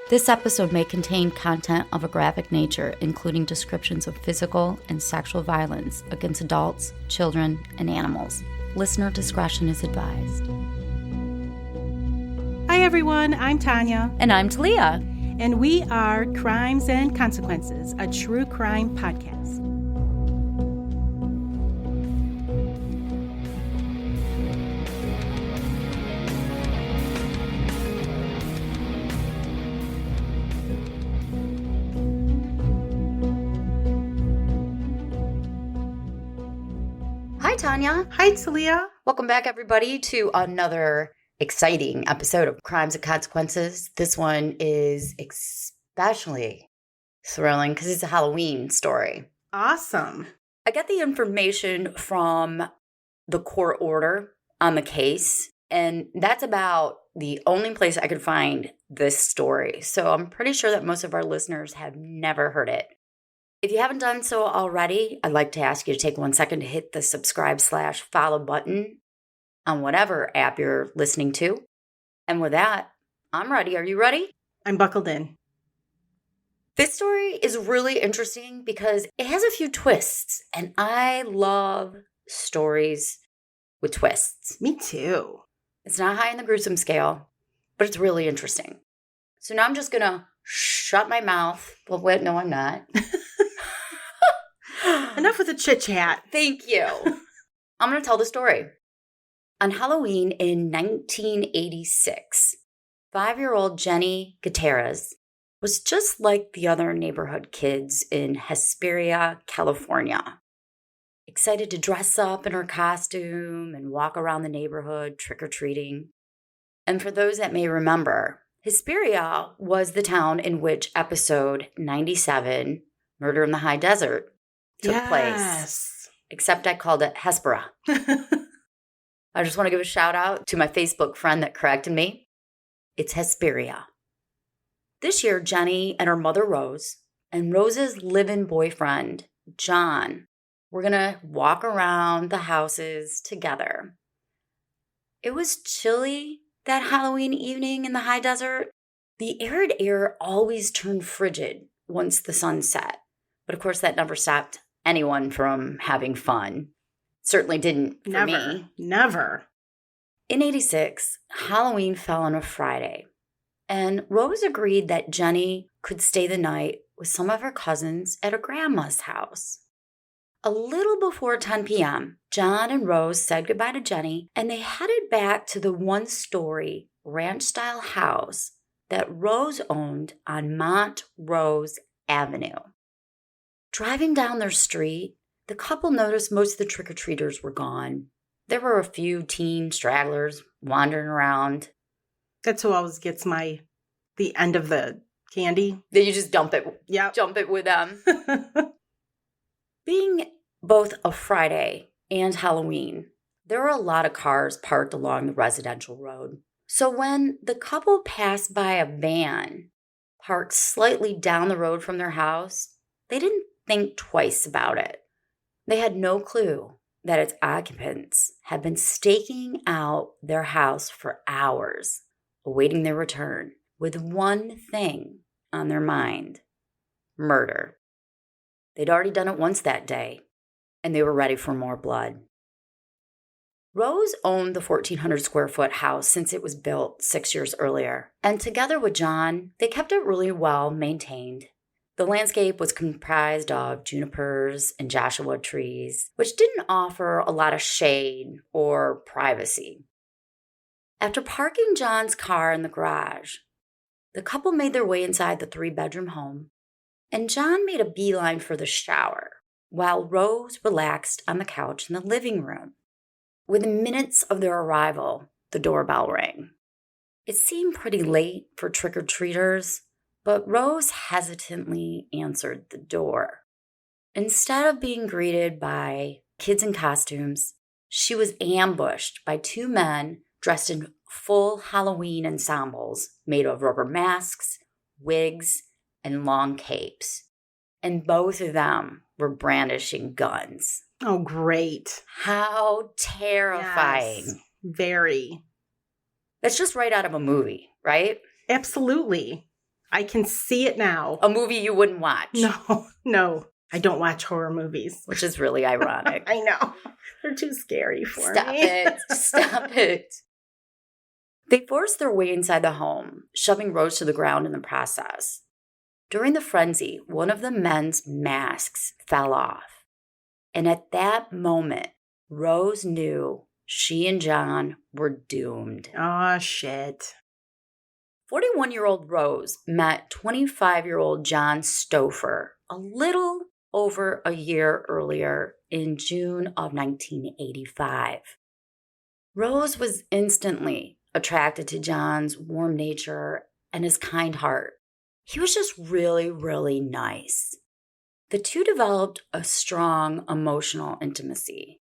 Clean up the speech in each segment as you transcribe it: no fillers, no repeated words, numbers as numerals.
This episode may contain content of a graphic nature, including descriptions of physical and sexual violence against adults, children, and animals. Listener discretion is advised. Hi everyone, I'm Tanya. And I'm Talia. And we are Crimes and Consequences, a true crime podcast. Hi, Tanya. Hi, Talia. Welcome back, everybody, to another exciting episode of Crimes and Consequences. This one is especially thrilling because it's a Halloween story. Awesome. I got the information from the court order on the case, and that's about the only place I could find this story. So I'm pretty sure that most of our listeners have never heard it. If you haven't done so already, I'd like to ask you to take 1 second to hit the subscribe/follow button on whatever app you're listening to. And with that, I'm ready. Are you ready? I'm buckled in. This story is really interesting because it has a few twists, and I love stories with twists. Me too. It's not high on the gruesome scale, but it's really interesting. So now I'm just going to shut my mouth. Well, wait, no, I'm not. Enough with the chit-chat. Thank you. I'm going to tell the story. On Halloween in 1986, 5-year-old Jenny Gutierrez was just like the other neighborhood kids in Hesperia, California. Excited to dress up in her costume and walk around the neighborhood trick-or-treating. And for those that may remember, Hesperia was the town in which episode 97, Murder in the High Desert, took place. Except I called it Hespera. I just want to give a shout out to my Facebook friend that corrected me. It's Hesperia. This year, Jenny and her mother Rose and Rose's live-in boyfriend, John, were going to walk around the houses together. It was chilly that Halloween evening in the high desert. The arid air always turned frigid once the sun set. But of course, that never stopped anyone from having fun. Certainly didn't for me. Never. In 86, Halloween fell on a Friday, and Rose agreed that Jenny could stay the night with some of her cousins at her grandma's house. A little before 10 p.m., John and Rose said goodbye to Jenny, and they headed back to the one-story ranch-style house that Rose owned on Montrose Avenue. Driving down their street, the couple noticed most of the trick-or-treaters were gone. There were a few teen stragglers wandering around. That's who always gets the end of the candy. Then you just dump it. Yeah. Jump it with them. Being both a Friday and Halloween, there were a lot of cars parked along the residential road. So when the couple passed by a van parked slightly down the road from their house, they didn't think twice about it. They had no clue that its occupants had been staking out their house for hours, awaiting their return, with one thing on their mind: murder. They'd already done it once that day, and they were ready for more blood. Rose owned the 1,400 square foot house since it was built 6 years earlier, and together with John, they kept it really well maintained. The landscape was comprised of junipers and Joshua trees, which didn't offer a lot of shade or privacy. After parking John's car in the garage, the couple made their way inside the 3-bedroom home, and John made a beeline for the shower, while Rose relaxed on the couch in the living room. Within minutes of their arrival, the doorbell rang. It seemed pretty late for trick-or-treaters, but Rose hesitantly answered the door. Instead of being greeted by kids in costumes, she was ambushed by 2 men dressed in full Halloween ensembles made of rubber masks, wigs, and long capes. And both of them were brandishing guns. Oh, great. How terrifying. Yes, very. That's just right out of a movie, right? Absolutely. I can see it now. A movie you wouldn't watch. No. I don't watch horror movies. Which is really ironic. I know. They're too scary for Stop me. Stop it. They forced their way inside the home, shoving Rose to the ground in the process. During the frenzy, one of the men's masks fell off. And at that moment, Rose knew she and John were doomed. Oh, shit. 41-year-old Rose met 25-year-old John Stouffer a little over a year earlier in June of 1985. Rose was instantly attracted to John's warm nature and his kind heart. He was just really, really nice. The two developed a strong emotional intimacy,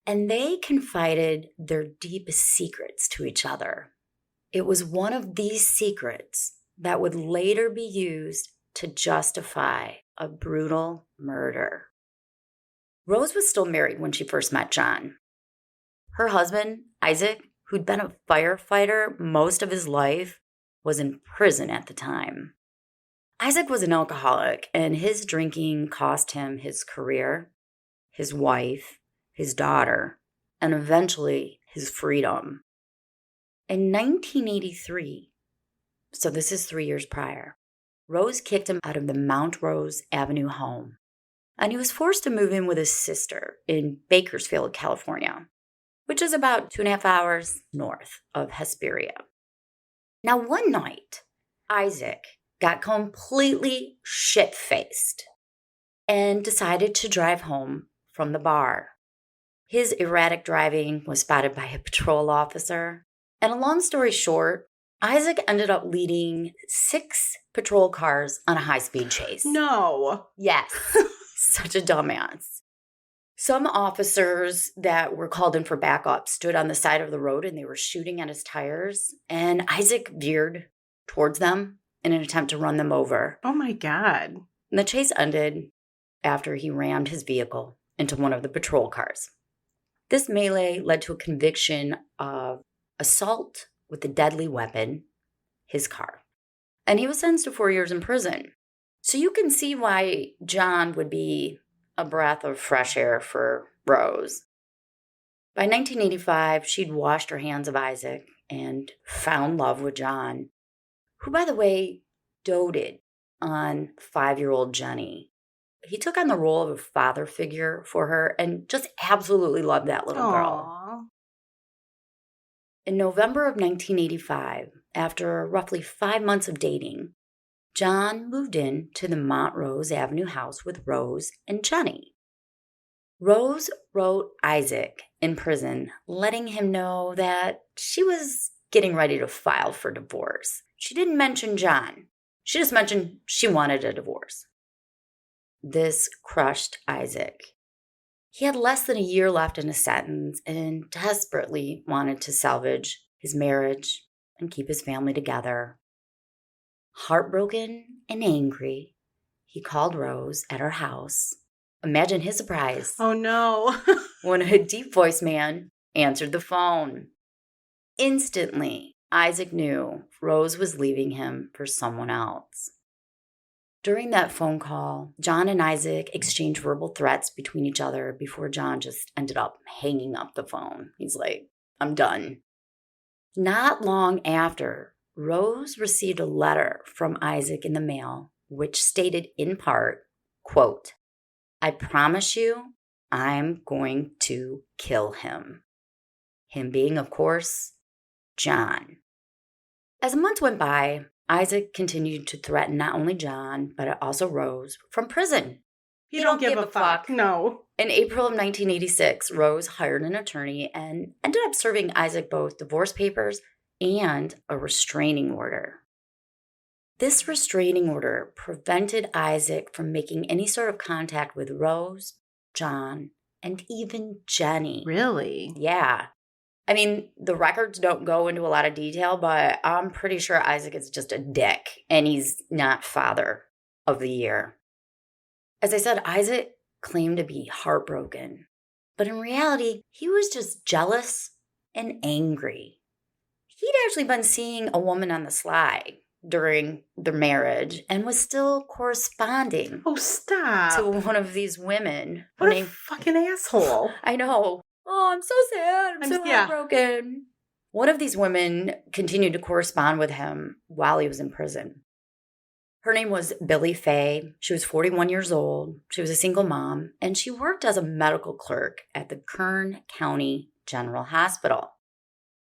and they confided their deepest secrets to each other. It was one of these secrets that would later be used to justify a brutal murder. Rose was still married when she first met John. Her husband, Isaac, who'd been a firefighter most of his life, was in prison at the time. Isaac was an alcoholic, and his drinking cost him his career, his wife, his daughter, and eventually his freedom. In 1983, so this is 3 years prior, Rose kicked him out of the Mount Rose Avenue home, and he was forced to move in with his sister in Bakersfield, California, which is about 2.5 hours north of Hesperia. Now, one night, Isaac got completely shit-faced and decided to drive home from the bar. His erratic driving was spotted by a patrol officer, and a long story short, Isaac ended up leading 6 patrol cars on a high-speed chase. No. Yes. Such a dumbass. Some officers that were called in for backup stood on the side of the road and they were shooting at his tires, and Isaac veered towards them in an attempt to run them over. Oh my God. And the chase ended after he rammed his vehicle into one of the patrol cars. This melee led to a conviction of assault with a deadly weapon, his car. And he was sentenced to 4 years in prison. So you can see why John would be a breath of fresh air for Rose. By 1985, she'd washed her hands of Isaac and found love with John, who, by the way, doted on 5-year-old Jenny. He took on the role of a father figure for her and just absolutely loved that little girl. Aww. In November of 1985, after roughly 5 months of dating, John moved in to the Montrose Avenue house with Rose and Jenny. Rose wrote Isaac in prison, letting him know that she was getting ready to file for divorce. She didn't mention John. She just mentioned she wanted a divorce. This crushed Isaac. He had less than a year left in his sentence and desperately wanted to salvage his marriage and keep his family together. Heartbroken and angry, he called Rose at her house. Imagine his surprise. Oh no. When a deep-voiced man answered the phone. Instantly, Isaac knew Rose was leaving him for someone else. During that phone call, John and Isaac exchanged verbal threats between each other before John just ended up hanging up the phone. He's like, I'm done. Not long after, Rose received a letter from Isaac in the mail, which stated in part, quote, I promise you, I'm going to kill him. Him being, of course, John. As the months went by, Isaac continued to threaten not only John, but also Rose from prison. You don't give a fuck. No. In April of 1986, Rose hired an attorney and ended up serving Isaac both divorce papers and a restraining order. This restraining order prevented Isaac from making any sort of contact with Rose, John, and even Jenny. Really? Yeah. I mean, the records don't go into a lot of detail, but I'm pretty sure Isaac is just a dick, and he's not father of the year. As I said, Isaac claimed to be heartbroken, but in reality, he was just jealous and angry. He'd actually been seeing a woman on the sly during their marriage and was still corresponding Oh, stop. to one of these women. What a fucking asshole. I know. Oh, I'm so sad. I'm so heartbroken. One of these women continued to correspond with him while he was in prison. Her name was Billy Fay. She was 41 years old. She was a single mom, and she worked as a medical clerk at the Kern County General Hospital.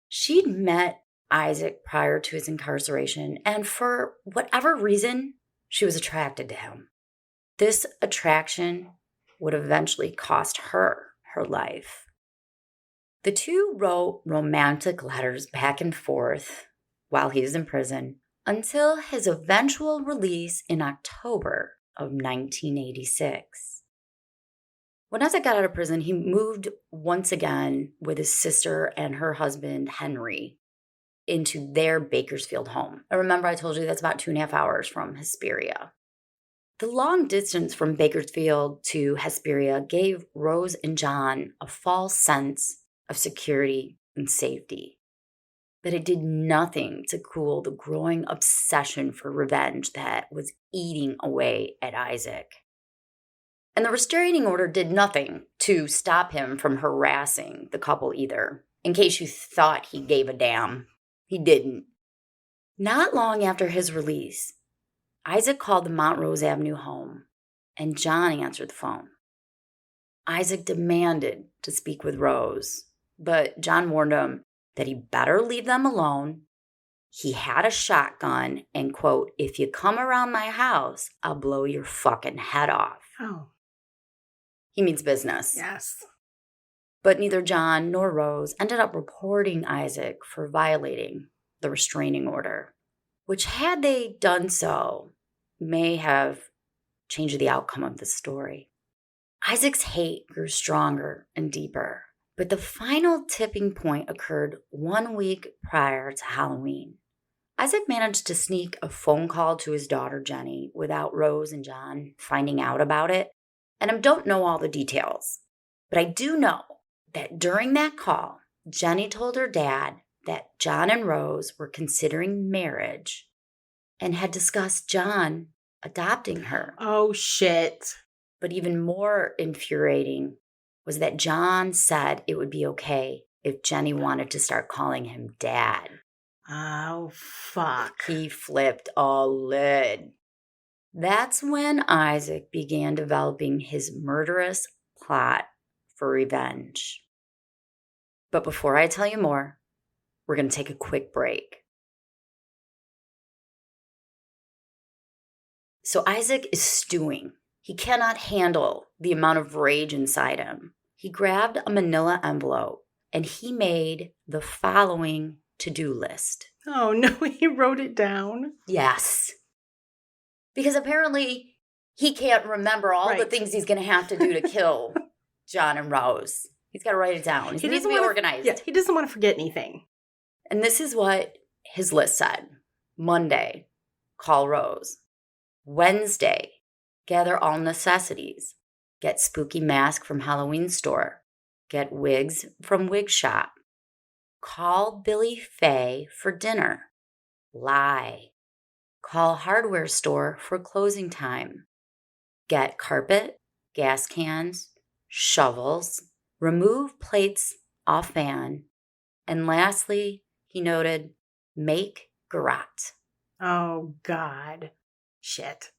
She'd met Isaac prior to his incarceration, and for whatever reason, she was attracted to him. This attraction would eventually cost her life. The two wrote romantic letters back and forth while he was in prison until his eventual release in October of 1986. When Isaac got out of prison, he moved once again with his sister and her husband, Henry, into their Bakersfield home. And remember, I told you that's about 2.5 hours from Hesperia. The long distance from Bakersfield to Hesperia gave Rose and John a false sense of security and safety. But it did nothing to cool the growing obsession for revenge that was eating away at Isaac. And the restraining order did nothing to stop him from harassing the couple either. In case you thought he gave a damn, he didn't. Not long after his release, Isaac called the Montrose Avenue home, and John answered the phone. Isaac demanded to speak with Rose, but John warned him that he better leave them alone. He had a shotgun and, quote, "If you come around my house, I'll blow your fucking head off." Oh. He means business. Yes. But neither John nor Rose ended up reporting Isaac for violating the restraining order, which, had they done so, may have changed the outcome of the story. Isaac's hate grew stronger and deeper, but the final tipping point occurred 1 week prior to Halloween. Isaac managed to sneak a phone call to his daughter, Jenny, without Rose and John finding out about it. And I don't know all the details, but I do know that during that call, Jenny told her dad that John and Rose were considering marriage and had discussed John adopting her. Oh, shit. But even more infuriating was that John said it would be okay if Jenny wanted to start calling him Dad. Oh, fuck. He flipped a lid. That's when Isaac began developing his murderous plot for revenge. But before I tell you more, we're going to take a quick break. So Isaac is stewing. He cannot handle the amount of rage inside him. He grabbed a manila envelope and he made the following to-do list. Oh, no, he wrote it down. Yes. Because apparently he can't remember all the things he's going to have to do to kill John and Rose. He's got to write it down. He needs to be organized. Yeah, he doesn't want to forget anything. And this is what his list said. Monday, call Rose. Wednesday, gather all necessities. Get spooky mask from Halloween store. Get wigs from wig shop. Call Billy Fay for dinner. Lie. Call hardware store for closing time. Get carpet, gas cans, shovels. Remove plates off van. And lastly, he noted, make garrote. Oh, God. Shit.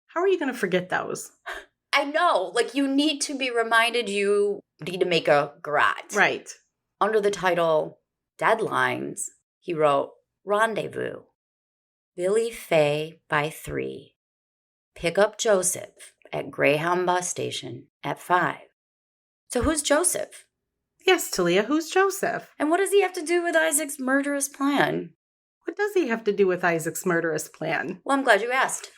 How are you going to forget those? I know. Like, you need to be reminded you need to make a garrote. Right. Under the title Deadlines, he wrote, Rendezvous. Billy Fay by 3. Pick up Joseph at Greyhound bus station at 5. So who's Joseph? Yes, Talia, who's Joseph? And what does he have to do with Isaac's murderous plan? What does he have to do with Isaac's murderous plan? Well, I'm glad you asked.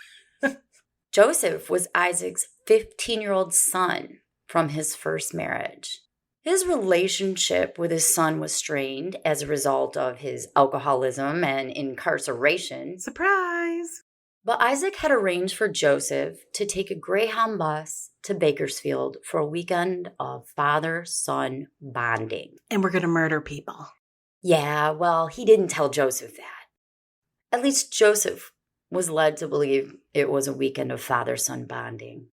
Joseph was Isaac's 15-year-old son from his first marriage. His relationship with his son was strained as a result of his alcoholism and incarceration. Surprise! But Isaac had arranged for Joseph to take a Greyhound bus to Bakersfield for a weekend of father-son bonding. And we're going to murder people. Yeah, well, he didn't tell Joseph that. At least Joseph was led to believe it was a weekend of father-son bonding.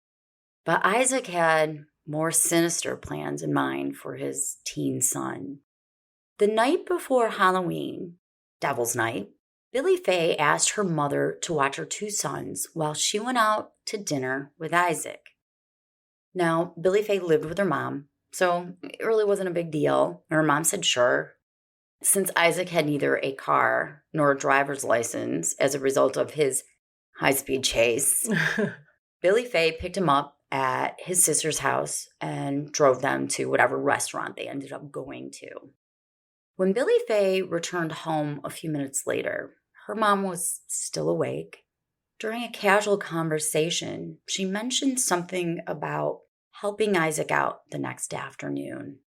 But Isaac had more sinister plans in mind for his teen son. The night before Halloween, Devil's Night, Billy Faye asked her mother to watch her two sons while she went out to dinner with Isaac. Now, Billy Faye lived with her mom, so it really wasn't a big deal. Her mom said sure. Since Isaac had neither a car nor a driver's license as a result of his high-speed chase, Billy Faye picked him up at his sister's house and drove them to whatever restaurant they ended up going to. When Billy Faye returned home a few minutes later, her mom was still awake. During a casual conversation, she mentioned something about helping Isaac out the next afternoon,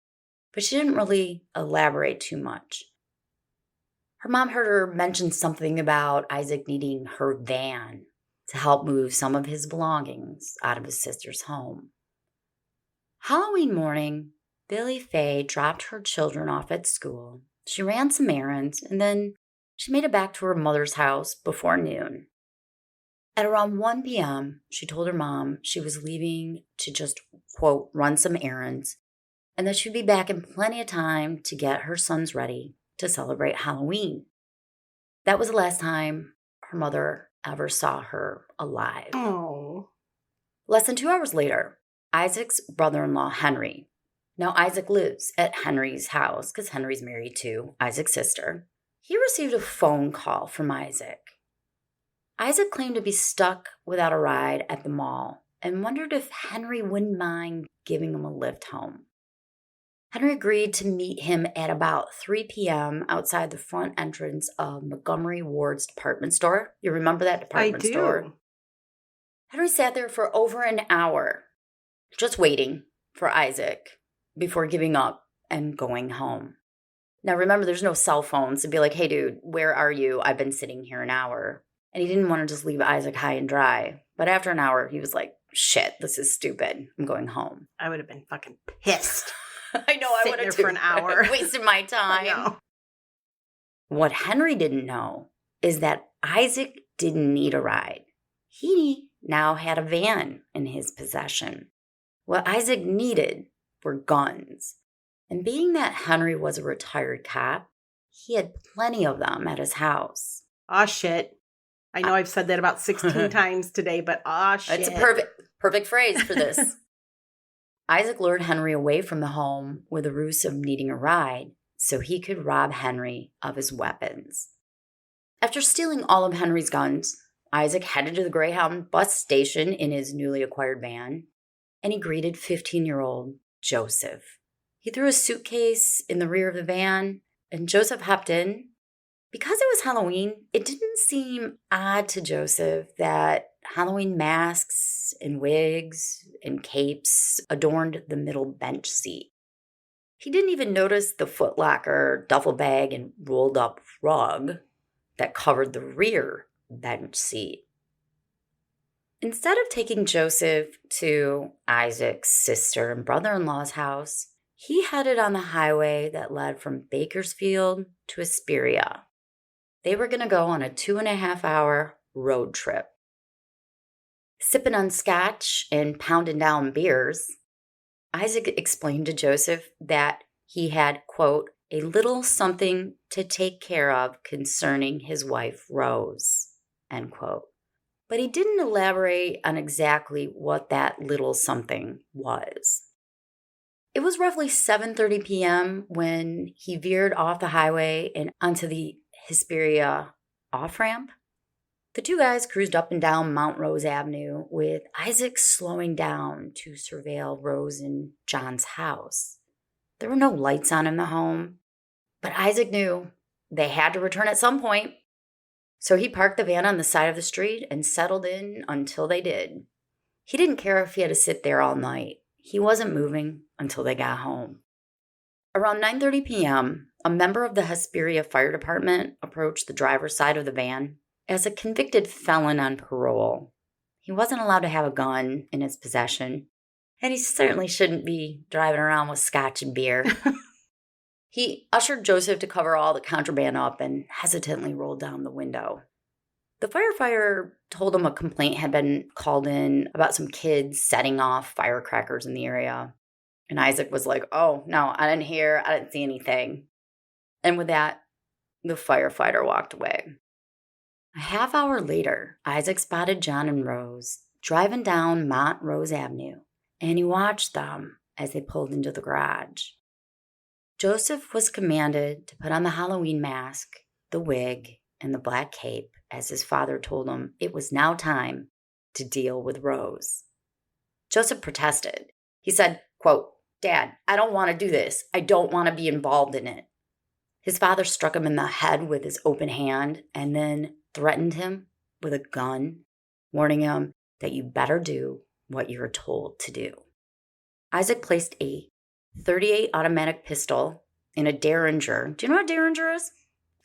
but she didn't really elaborate too much. Her mom heard her mention something about Isaac needing her van to help move some of his belongings out of his sister's home. Halloween morning, Billy Faye dropped her children off at school. She ran some errands, and then she made it back to her mother's house before noon. At around 1 p.m., she told her mom she was leaving to just, quote, run some errands, and that she'd be back in plenty of time to get her sons ready to celebrate Halloween. That was the last time her mother ever saw her alive. Oh. Less than 2 hours later, Isaac's brother-in-law, Henry. Now, Isaac lives at Henry's house because Henry's married to Isaac's sister. He received a phone call from Isaac. Isaac claimed to be stuck without a ride at the mall and wondered if Henry wouldn't mind giving him a lift home. Henry agreed to meet him at about 3 p.m. outside the front entrance of Montgomery Ward's department store. You remember that department store? Henry sat there for over an hour, just waiting for Isaac before giving up and going home. Now, remember, there's no cell phones to be like, hey, dude, where are you? I've been sitting here an hour. And he didn't want to just leave Isaac high and dry. But after an hour, he was like, shit, this is stupid. I'm going home. I would have been fucking pissed. I know, I would have for an hour. Wasted my time. I know. What Henry didn't know is that Isaac didn't need a ride. He now had a van in his possession. What Isaac needed were guns. And being that Henry was a retired cop, he had plenty of them at his house. Aw, shit. I know I've said that about 16 times today, but aw, shit. It's a perfect phrase for this. Isaac lured Henry away from the home with a ruse of needing a ride so he could rob Henry of his weapons. After stealing all of Henry's guns, Isaac headed to the Greyhound bus station in his newly acquired van, and he greeted 15-year-old Joseph. He threw a suitcase in the rear of the van, and Joseph hopped in. Because it was Halloween, it didn't seem odd to Joseph that Halloween masks and wigs and capes adorned the middle bench seat. He didn't even notice the footlocker, duffel bag, and rolled up rug that covered the rear bench seat. Instead of taking Joseph to Isaac's sister and brother-in-law's house, he headed on the highway that led from Bakersfield to Hesperia. They were going to go on a 2.5-hour road trip. Sipping on scotch and pounding down beers, Isaac explained to Joseph that he had, quote, a little something to take care of concerning his wife, Rose, end quote. But he didn't elaborate on exactly what that little something was. It was roughly 7:30 p.m. when he veered off the highway and onto the Hesperia off-ramp. The two guys cruised up and down Mount Rose Avenue with Isaac slowing down to surveil Rose and John's house. There were no lights on in the home, but Isaac knew they had to return at some point. So he parked the van on the side of the street and settled in until they did. He didn't care if he had to sit there all night. He wasn't moving until they got home. Around 9:30 p.m., a member of the Hesperia Fire Department approached the driver's side of the van. As a convicted felon on parole, he wasn't allowed to have a gun in his possession, and he certainly shouldn't be driving around with scotch and beer. He ushered Joseph to cover all the contraband up and hesitantly rolled down the window. The firefighter told him a complaint had been called in about some kids setting off firecrackers in the area. And Isaac was like, oh, no, I didn't hear. I didn't see anything. And with that, the firefighter walked away. A half hour later, Isaac spotted John and Rose driving down Montrose Avenue, and he watched them as they pulled into the garage. Joseph was commanded to put on the Halloween mask, the wig, and the black cape, as his father told him it was now time to deal with Rose. Joseph protested. He said, quote, Dad, I don't want to do this. I don't want to be involved in it. His father struck him in the head with his open hand and then threatened him with a gun, warning him that you better do what you're told to do. Isaac placed a .38 automatic pistol in a Derringer. Do you know what a Derringer is?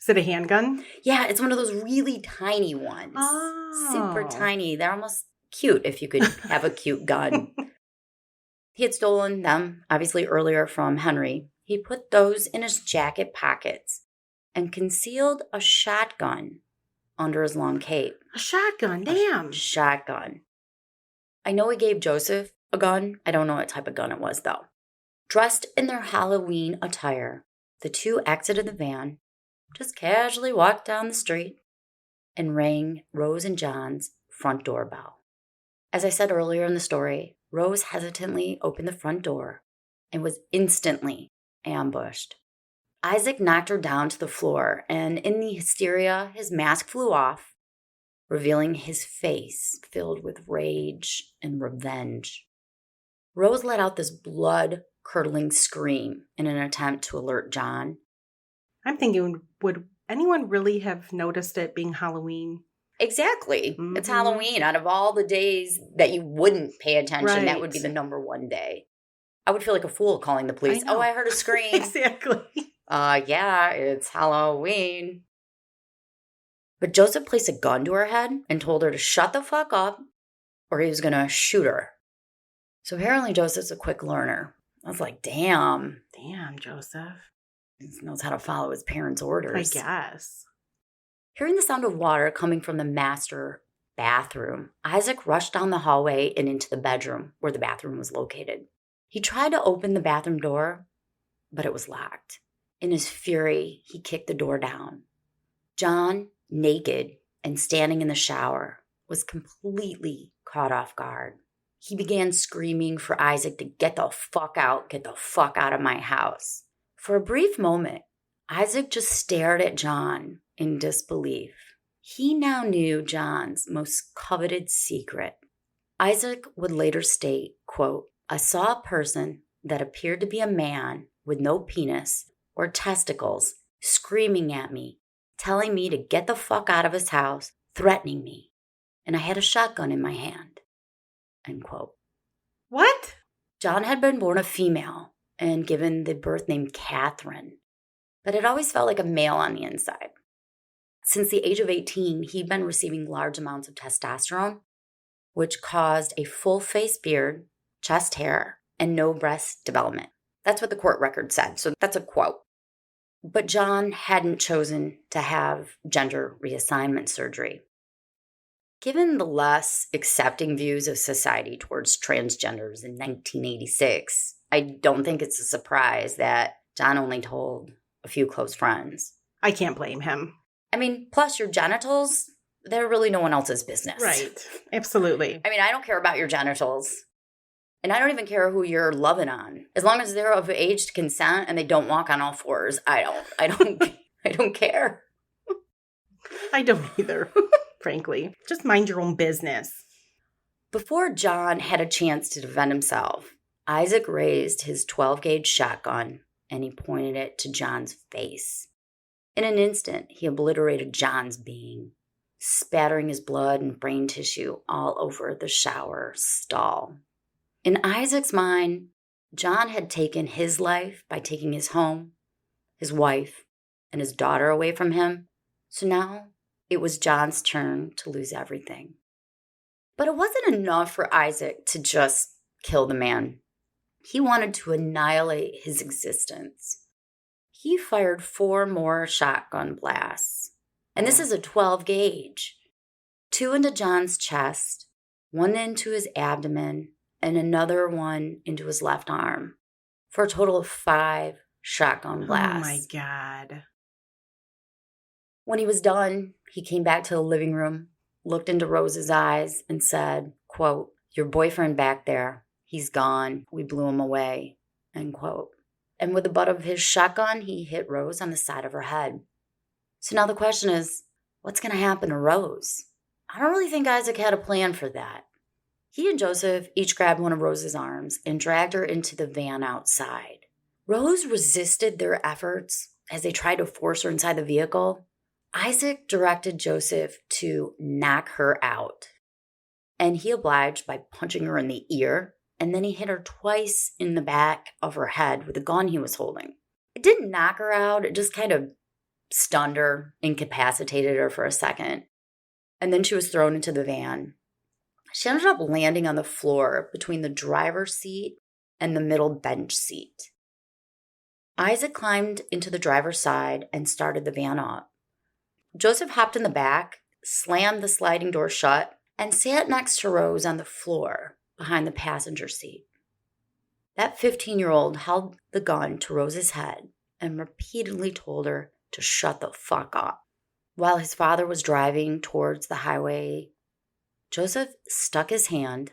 Is it a handgun? Yeah, it's one of those really tiny ones. Oh. Super tiny. They're almost cute if you could have a cute gun. He had stolen them, obviously, earlier from Henry. He put those in his jacket pockets and concealed a shotgun under his long cape. A shotgun, damn. A shotgun. I know he gave Joseph a gun. I don't know what type of gun it was, though. Dressed in their Halloween attire, the two exited the van, just casually walked down the street, and rang Rose and John's front doorbell. As I said earlier in the story, Rose hesitantly opened the front door and was instantly ambushed. Isaac knocked her down to the floor, and in the hysteria, his mask flew off, revealing his face filled with rage and revenge. Rose let out this blood-curdling scream in an attempt to alert John. I'm thinking, would anyone really have noticed it being Halloween? Exactly. Mm-hmm. It's Halloween. Out of all the days that you wouldn't pay attention, right. That would be the number one day. I would feel like a fool calling the police. I heard a scream. Exactly. Yeah, it's Halloween. But Joseph placed a gun to her head and told her to shut the fuck up or he was going to shoot her. So apparently Joseph's a quick learner. I was like, damn. Damn, Joseph. He knows how to follow his parents' orders. I guess. Hearing the sound of water coming from the master bathroom, Isaac rushed down the hallway and into the bedroom where the bathroom was located. He tried to open the bathroom door, but it was locked. In his fury, he kicked the door down. John, naked and standing in the shower, was completely caught off guard. He began screaming for Isaac to get the fuck out of my house. For a brief moment, Isaac just stared at John in disbelief. He now knew John's most coveted secret. Isaac would later state, quote, I saw a person that appeared to be a man with no penis or testicles screaming at me, telling me to get the fuck out of his house, threatening me. And I had a shotgun in my hand, end quote. What? John had been born a female and given the birth name Catherine, but it always felt like a male on the inside. Since the age of 18, he'd been receiving large amounts of testosterone, which caused a full face beard, chest hair, and no breast development. That's what the court record said, so that's a quote. But John hadn't chosen to have gender reassignment surgery. Given the less accepting views of society towards transgenders in 1986, I don't think it's a surprise that John only told a few close friends. I can't blame him. I mean, plus your genitals, they're really no one else's business. Right. Absolutely. I mean, I don't care about your genitals. And I don't even care who you're loving on. As long as they're of age to consent and they don't walk on all fours, I don't care. I don't either, frankly. Just mind your own business. Before John had a chance to defend himself, Isaac raised his 12-gauge shotgun and he pointed it to John's face. In an instant, he obliterated John's being, spattering his blood and brain tissue all over the shower stall. In Isaac's mind, John had taken his life by taking his home, his wife, and his daughter away from him. So now it was John's turn to lose everything. But it wasn't enough for Isaac to just kill the man. He wanted to annihilate his existence. He fired 4 more shotgun blasts. And this is a 12 gauge. 2 into John's chest, 1 into his abdomen, and another one into his left arm, for a total of 5 shotgun blasts. Oh my God. When he was done, he came back to the living room, looked into Rose's eyes, and said, quote, "Your boyfriend back there, he's gone. We blew him away," end quote. And with the butt of his shotgun, he hit Rose on the side of her head. So now the question is, what's going to happen to Rose? I don't really think Isaac had a plan for that. He and Joseph each grabbed one of Rose's arms and dragged her into the van outside. Rose resisted their efforts as they tried to force her inside the vehicle. Isaac directed Joseph to knock her out, and he obliged by punching her in the ear, and then he hit her twice in the back of her head with the gun he was holding. It didn't knock her out, it just kind of stunned her, incapacitated her for a second, and then she was thrown into the van. She ended up landing on the floor between the driver's seat and the middle bench seat. Isaac climbed into the driver's side and started the van up. Joseph hopped in the back, slammed the sliding door shut, and sat next to Rose on the floor behind the passenger seat. That 15-year-old held the gun to Rose's head and repeatedly told her to shut the fuck up. While his father was driving towards the highway, Joseph stuck his hand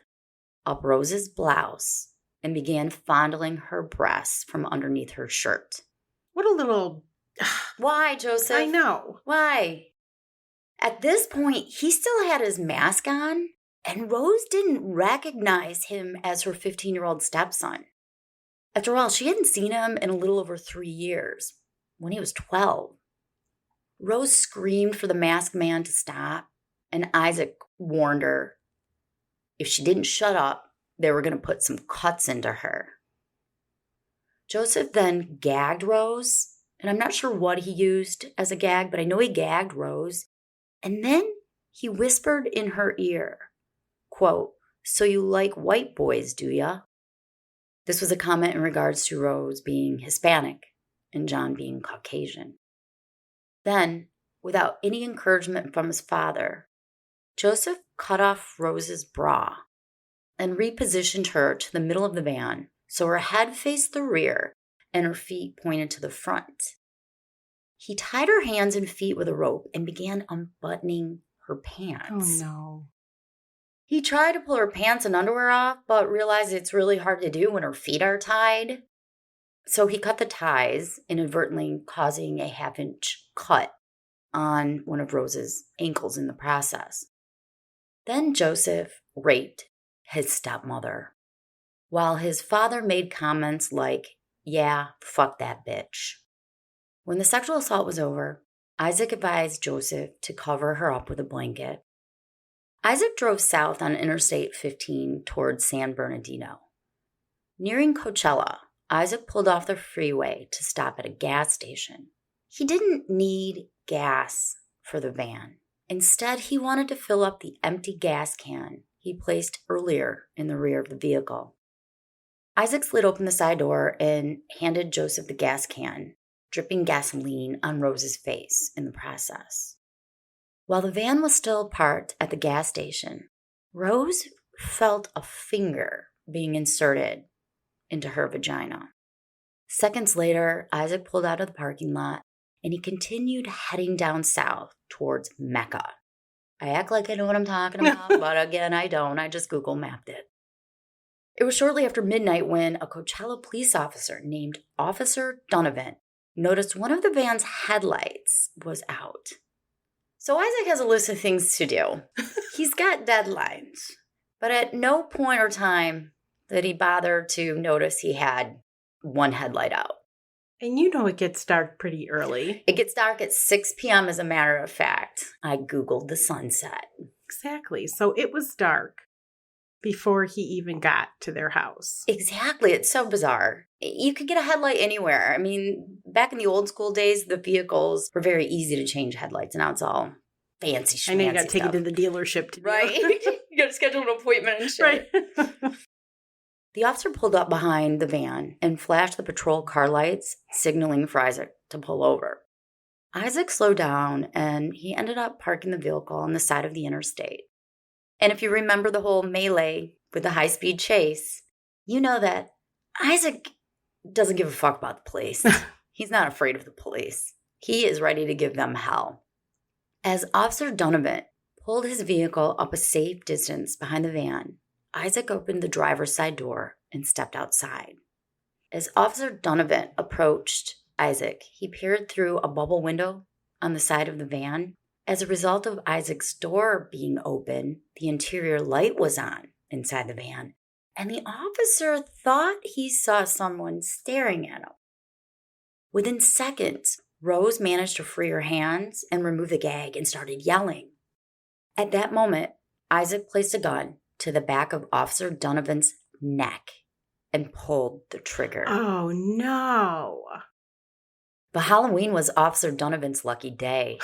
up Rose's blouse and began fondling her breasts from underneath her shirt. What a little... Why, Joseph? I know. Why? At this point, he still had his mask on, and Rose didn't recognize him as her 15-year-old stepson. After all, she hadn't seen him in a little over 3 years, when he was 12. Rose screamed for the masked man to stop, and Isaac warned her if she didn't shut up, they were going to put some cuts into her. Joseph then gagged Rose, and I'm not sure what he used as a gag, but I know he gagged Rose. And then he whispered in her ear, quote, "So you like white boys, do ya?" This was a comment in regards to Rose being Hispanic and John being Caucasian. Then, without any encouragement from his father, Joseph cut off Rose's bra and repositioned her to the middle of the van so her head faced the rear and her feet pointed to the front. He tied her hands and feet with a rope and began unbuttoning her pants. Oh, no. He tried to pull her pants and underwear off, but realized it's really hard to do when her feet are tied. So he cut the ties, inadvertently causing a 1/2-inch cut on one of Rose's ankles in the process. Then Joseph raped his stepmother, while his father made comments like, "Yeah, fuck that bitch." When the sexual assault was over, Isaac advised Joseph to cover her up with a blanket. Isaac drove south on Interstate 15 towards San Bernardino. Nearing Coachella, Isaac pulled off the freeway to stop at a gas station. He didn't need gas for the van. Instead, he wanted to fill up the empty gas can he placed earlier in the rear of the vehicle. Isaac slid open the side door and handed Joseph the gas can, dripping gasoline on Rose's face in the process. While the van was still parked at the gas station, Rose felt a finger being inserted into her vagina. Seconds later, Isaac pulled out of the parking lot and he continued heading down south towards Mecca. I act like I know what I'm talking about, but again, I don't. I just Google mapped it. It was shortly after midnight when a Coachella police officer named Officer Donovan noticed one of the van's headlights was out. So Isaac has a list of things to do. He's got deadlines, but at no point or time did he bother to notice he had one headlight out. And you know it gets dark pretty early. It gets dark at 6 p.m. as a matter of fact. I Googled the sunset. Exactly. So it was dark before he even got to their house. Exactly. It's so bizarre. You could get a headlight anywhere. I mean, back in the old school days, the vehicles were very easy to change headlights. Now it's all fancy schmancy. I know you got to take stuff. it to the dealership to do Right? it. You got to schedule an appointment and shit. Right. The officer pulled up behind the van and flashed the patrol car lights, signaling for Isaac to pull over. Isaac slowed down and he ended up parking the vehicle on the side of the interstate. And if you remember the whole melee with the high-speed chase, you know that Isaac doesn't give a fuck about the police. He's not afraid of the police. He is ready to give them hell. As Officer Donovan pulled his vehicle up a safe distance behind the van, Isaac opened the driver's side door and stepped outside. As Officer Donovan approached Isaac, he peered through a bubble window on the side of the van. As a result of Isaac's door being open, the interior light was on inside the van, and the officer thought he saw someone staring at him. Within seconds, Rose managed to free her hands and remove the gag and started yelling. At that moment, Isaac placed a gun to the back of Officer Donovan's neck and pulled the trigger. Oh, no. But Halloween was Officer Donovan's lucky day.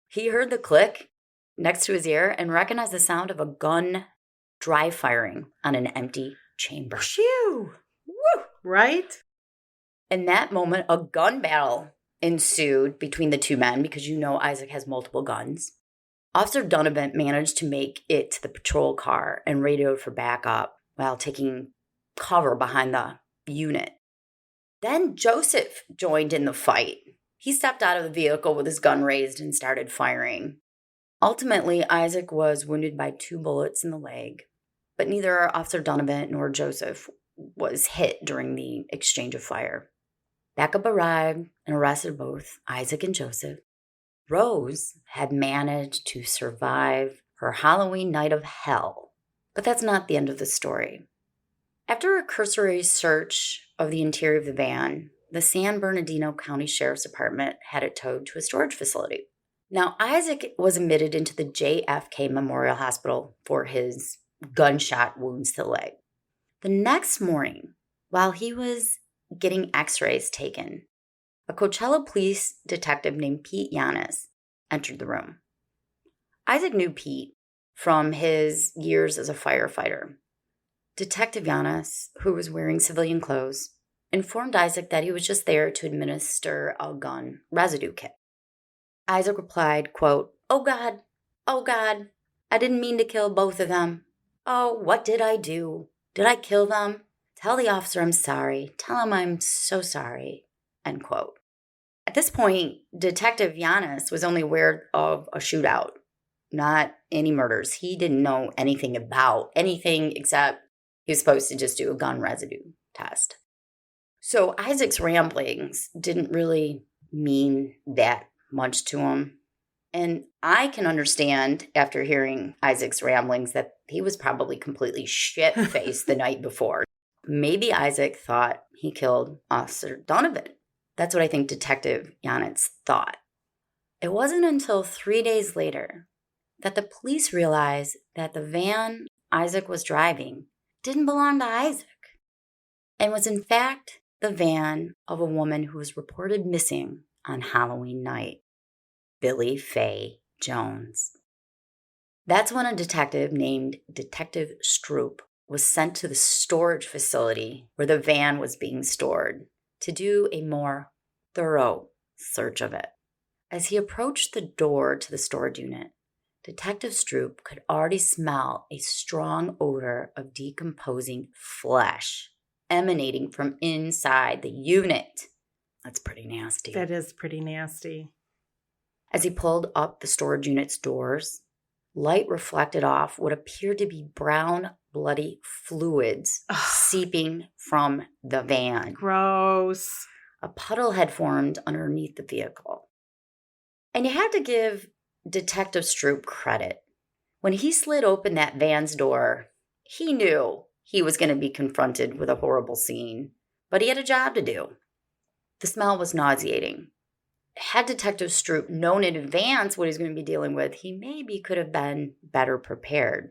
He heard the click next to his ear and recognized the sound of a gun dry firing on an empty chamber. Phew! Woo! Right? In that moment, a gun battle ensued between the two men because you know Isaac has multiple guns. Officer Donovan managed to make it to the patrol car and radioed for backup while taking cover behind the unit. Then Joseph joined in the fight. He stepped out of the vehicle with his gun raised and started firing. Ultimately, Isaac was wounded by 2 bullets in the leg, but neither Officer Donovan nor Joseph was hit during the exchange of fire. Backup arrived and arrested both Isaac and Joseph. Rose had managed to survive her Halloween night of hell, but that's not the end of the story. After a cursory search of the interior of the van, the San Bernardino County Sheriff's Department had it towed to a storage facility. Now, Isaac was admitted into the JFK Memorial Hospital for his gunshot wounds to the leg. The next morning, while he was getting x-rays taken, a Coachella police detective named Pete Yanis entered the room. Isaac knew Pete from his years as a firefighter. Detective Yanis, who was wearing civilian clothes, informed Isaac that he was just there to administer a gun residue kit. Isaac replied, quote, oh God, I didn't mean to kill both of them. Oh, what did I do? Did I kill them? Tell the officer I'm sorry. Tell him I'm so sorry," end quote. At this point, Detective Yanis was only aware of a shootout, not any murders. He didn't know anything about anything except he was supposed to just do a gun residue test. So Isaac's ramblings didn't really mean that much to him. And I can understand after hearing Isaac's ramblings that he was probably completely shit-faced the night before. Maybe Isaac thought he killed Officer Donovan. That's what I think Detective Yanis thought. It wasn't until 3 days later that the police realized that the van Isaac was driving didn't belong to Isaac and was in fact the van of a woman who was reported missing on Halloween night, Billy Faye Jones. That's when a detective named Detective Stroop was sent to the storage facility where the van was being stored to do a more thorough search of it. As he approached the door to the storage unit, Detective Stroop could already smell a strong odor of decomposing flesh emanating from inside the unit. That's pretty nasty. That is pretty nasty. As he pulled up the storage unit's doors, light reflected off what appeared to be brown, bloody fluids seeping from the van. Gross. A puddle had formed underneath the vehicle. And you have to give Detective Stroop credit. When he slid open that van's door, he knew he was going to be confronted with a horrible scene, but he had a job to do. The smell was nauseating. Had Detective Stroop known in advance what he was going to be dealing with, he maybe could have been better prepared.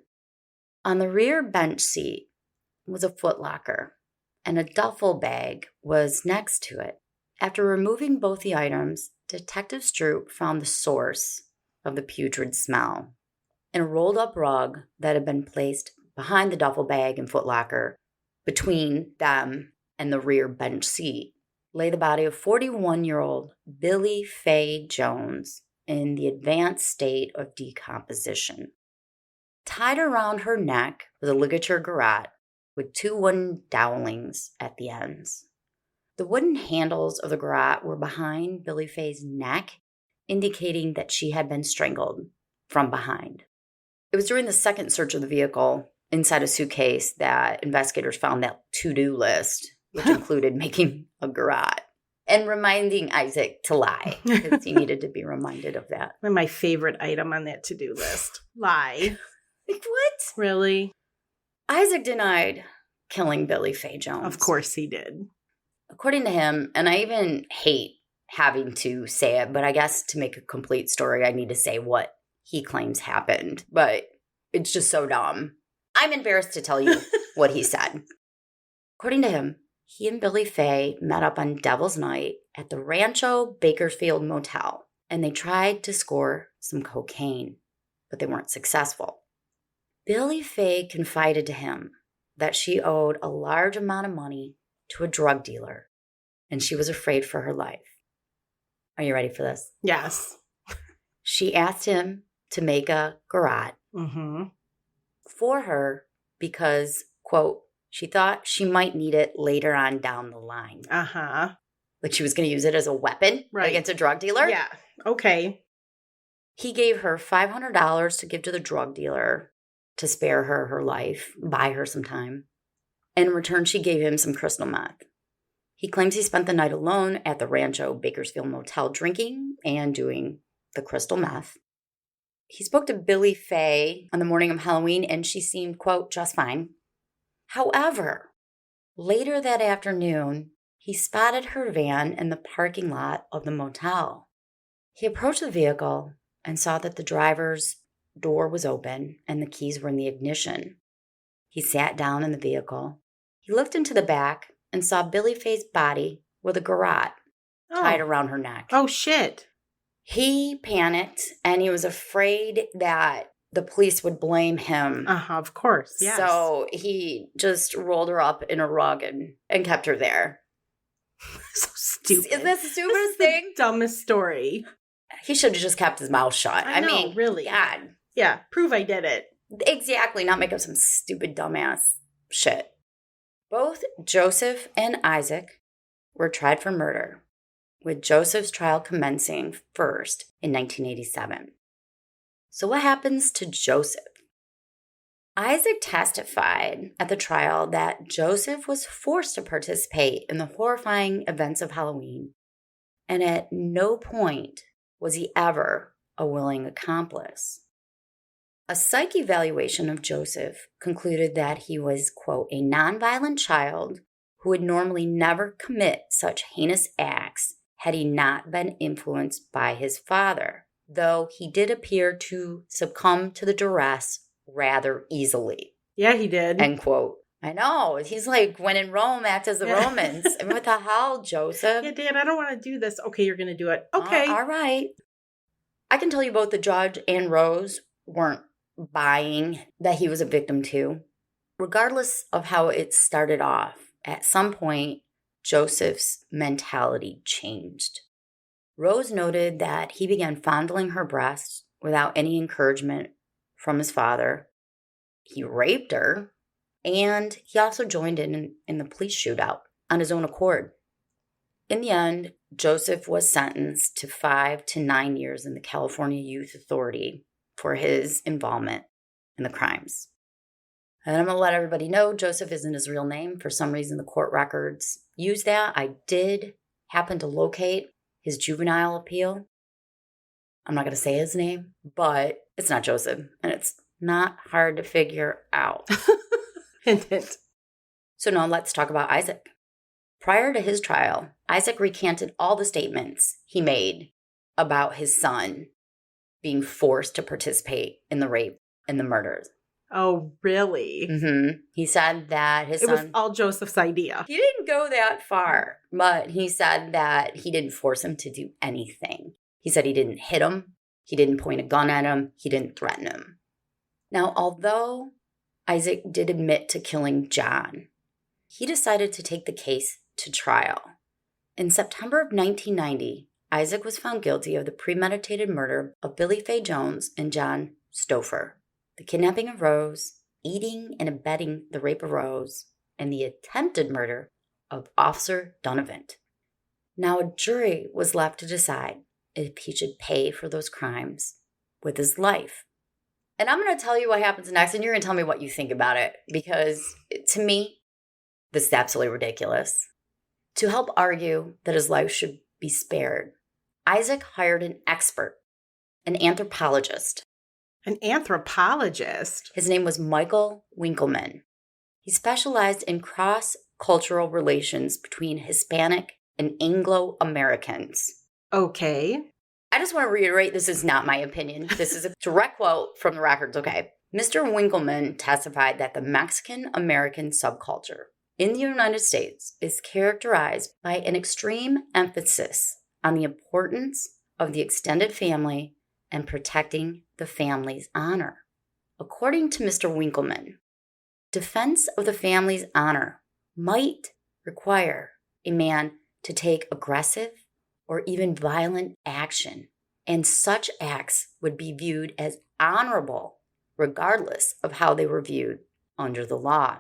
On the rear bench seat was a footlocker, and a duffel bag was next to it. After removing both the items, Detective Stroop found the source of the putrid smell in a rolled-up rug that had been placed behind the duffel bag and footlocker between them and the rear bench seat. lay the body of 41-year-old Billy Faye Jones in the advanced state of decomposition. Tied around her neck was a ligature garrote with 2 wooden dowlings at the ends. The wooden handles of the garrote were behind Billy Faye's neck, indicating that she had been strangled from behind. It was during the second search of the vehicle inside a suitcase that investigators found that to-do list, which included making a garrote and reminding Isaac to lie, because he needed to be reminded of that. One of my favorite item on that to-do list. Lie. Like, what? Really? Isaac denied killing Billy Faye Jones. Of course he did. According to him, and I even hate having to say it, but I guess to make a complete story, I need to say what he claims happened. But it's just so dumb. I'm embarrassed to tell you what he said. According to him, he and Billy Faye met up on Devil's Night at the Rancho Bakersfield Motel, and they tried to score some cocaine, but they weren't successful. Billy Faye confided to him that she owed a large amount of money to a drug dealer, and she was afraid for her life. Are you ready for this? Yes. She asked him to make a garrote for her because, quote, she thought she might need it later on down the line. Like she was going to use it as a weapon against a drug dealer? Yeah. Okay. He gave her $500 to give to the drug dealer to spare her life, buy her some time. In return, she gave him some crystal meth. He claims he spent the night alone at the Rancho Bakersfield Motel drinking and doing the crystal meth. He spoke to Billy Faye on the morning of Halloween, and she seemed, quote, just fine. However, later that afternoon, he spotted her van in the parking lot of the motel. He approached the vehicle and saw that the driver's door was open and the keys were in the ignition. He sat down in the vehicle. He looked into the back and saw Billy Faye's body with a garrote tied around her neck. Oh, shit. He panicked, and he was afraid that the police would blame him. Of course, yes. So he just rolled her up in a rug and kept her there. So stupid. Isn't that the stupidest thing? The dumbest story. He should have just kept his mouth shut. I know, mean, really. God. Yeah, prove I did it. Exactly, not make up some stupid dumbass shit. Both Joseph and Isaac were tried for murder, with Joseph's trial commencing first in 1987. So what happens to Joseph? Isaac testified at the trial that Joseph was forced to participate in the horrifying events of Halloween, and at no point was he ever a willing accomplice. A psych evaluation of Joseph concluded that he was, quote, a nonviolent child who would normally never commit such heinous acts had he not been influenced by his father, though he did appear to succumb to the duress rather easily. Yeah, he did. End quote. I know. He's like, when in Rome, act as the Romans. I mean, what the hell, Joseph? Yeah, Dad, I don't want to do this. Okay, you're going to do it. Okay. All right. I can tell you both the judge and Rose weren't buying that he was a victim too. Regardless of how it started off, at some point, Joseph's mentality changed. Rose noted that he began fondling her breasts without any encouragement from his father. He raped her, and he also joined in the police shootout on his own accord. In the end, Joseph was sentenced to 5 to 9 years in the California Youth Authority for his involvement in the crimes. And I'm going to let everybody know Joseph isn't his real name. For some reason, the court records use that. I did happen to locate his juvenile appeal. I'm not going to say his name, but it's not Joseph, and it's not hard to figure out. Hint. So now let's talk about Isaac. Prior to his trial, Isaac recanted all the statements he made about his son being forced to participate in the rape and the murders. Oh, really? Mm-hmm. He said that his son... It was all Joseph's idea. He didn't go that far, but he said that he didn't force him to do anything. He said he didn't hit him. He didn't point a gun at him. He didn't threaten him. Now, although Isaac did admit to killing John, he decided to take the case to trial. In September of 1990, Isaac was found guilty of the premeditated murder of Billy Faye Jones and John Stouffer, the kidnapping of Rose, aiding and abetting the rape of Rose, and the attempted murder of Officer Donovan. Now a jury was left to decide if he should pay for those crimes with his life. And I'm going to tell you what happens next, and you're going to tell me what you think about it, because to me, this is absolutely ridiculous. To help argue that his life should be spared, Isaac hired an expert, an anthropologist. An anthropologist? His name was Michael Winkelman. He specialized in cross-cultural relations between Hispanic and Anglo-Americans. Okay. I just want to reiterate, this is not my opinion. This is a direct quote from the records, okay? Mr. Winkelman testified that the Mexican-American subculture in the United States is characterized by an extreme emphasis on the importance of the extended family and protecting the family's honor. According to Mr. Winkelman, defense of the family's honor might require a man to take aggressive or even violent action, and such acts would be viewed as honorable regardless of how they were viewed under the law.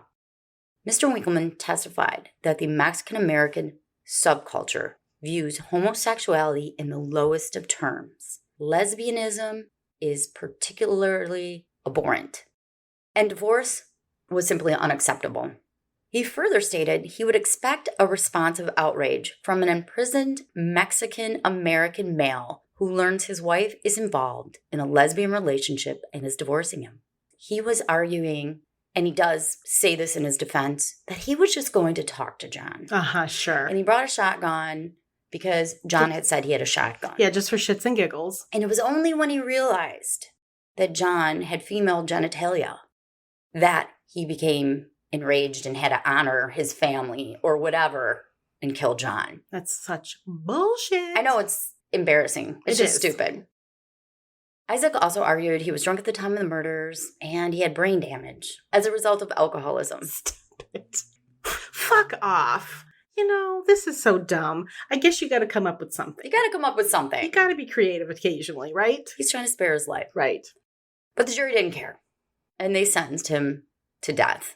Mr. Winkelman testified that the Mexican-American subculture views homosexuality in the lowest of terms. Lesbianism is particularly abhorrent, and divorce was simply unacceptable. He further stated he would expect a response of outrage from an imprisoned Mexican-American male who learns his wife is involved in a lesbian relationship and is divorcing him. He was arguing, and he does say this in his defense, that he was just going to talk to John. Sure. And he brought a shotgun because John had said he had a shotgun. Yeah, just for shits and giggles. And it was only when he realized that John had female genitalia that he became enraged and had to honor his family or whatever and kill John. That's such bullshit. I know, it's embarrassing. It's just stupid. Isaac also argued he was drunk at the time of the murders and he had brain damage as a result of alcoholism. Stop it. Fuck off. You know, this is so dumb. I guess you got to come up with something. You got to come up with something. You got to be creative occasionally, right? He's trying to spare his life. Right. But the jury didn't care, and they sentenced him to death.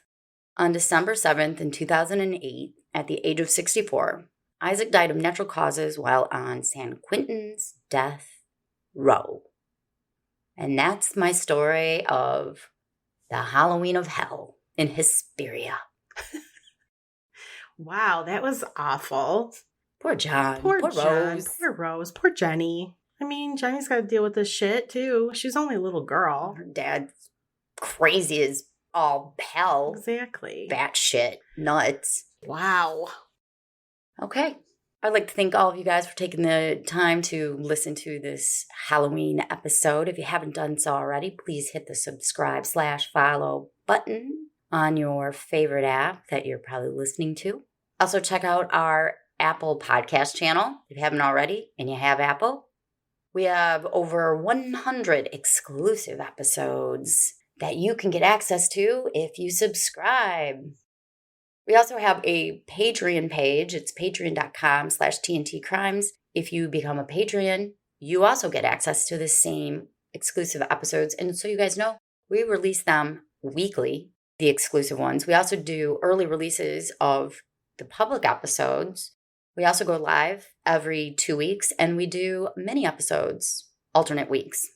On December 7th in 2008, at the age of 64, Isaac died of natural causes while on San Quentin's death row. And that's my story of the Halloween of hell in Hesperia. Wow, that was awful. Poor John. Poor John. Rose. Poor Rose. Poor Jenny. I mean, Jenny's got to deal with this shit, too. She's only a little girl. Her dad's crazy as all hell. Exactly. Batshit nuts. Wow. Okay. I'd like to thank all of you guys for taking the time to listen to this Halloween episode. If you haven't done so already, please hit the subscribe/follow button on your favorite app that you're probably listening to. Also, check out our Apple podcast channel if you haven't already and you have Apple. We have over 100 exclusive episodes that you can get access to if you subscribe. We also have a Patreon page. It's patreon.com/TNTcrimes. If you become a Patreon, you also get access to the same exclusive episodes. And so you guys know, we release them weekly, the exclusive ones. We also do early releases of the public episodes. We also go live every 2 weeks, and we do mini episodes alternate weeks,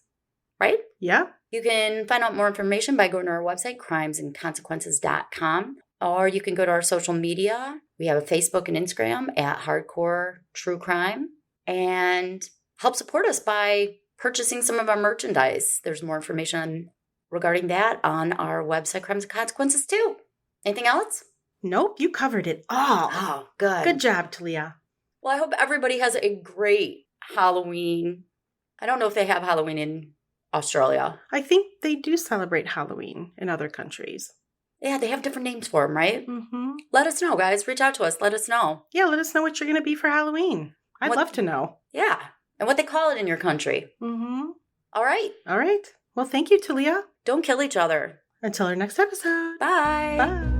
right? Yeah. You can find out more information by going to our website, crimesandconsequences.com, or you can go to our social media. We have a Facebook and Instagram at Hardcore True Crime, and help support us by purchasing some of our merchandise. There's more information regarding that on our website, Crimes and Consequences, too. Anything else? Nope, you covered it all. Oh, good. Good job, Talia. Well, I hope everybody has a great Halloween. I don't know if they have Halloween in Australia. I think they do celebrate Halloween in other countries. Yeah, they have different names for them, right? Mm-hmm. Let us know, guys. Reach out to us. Let us know. Yeah, let us know what you're going to be for Halloween. I'd love to know. Yeah, and what they call it in your country. Mm-hmm. All right. All right. Well, thank you, Talia. Don't kill each other. Until our next episode. Bye. Bye.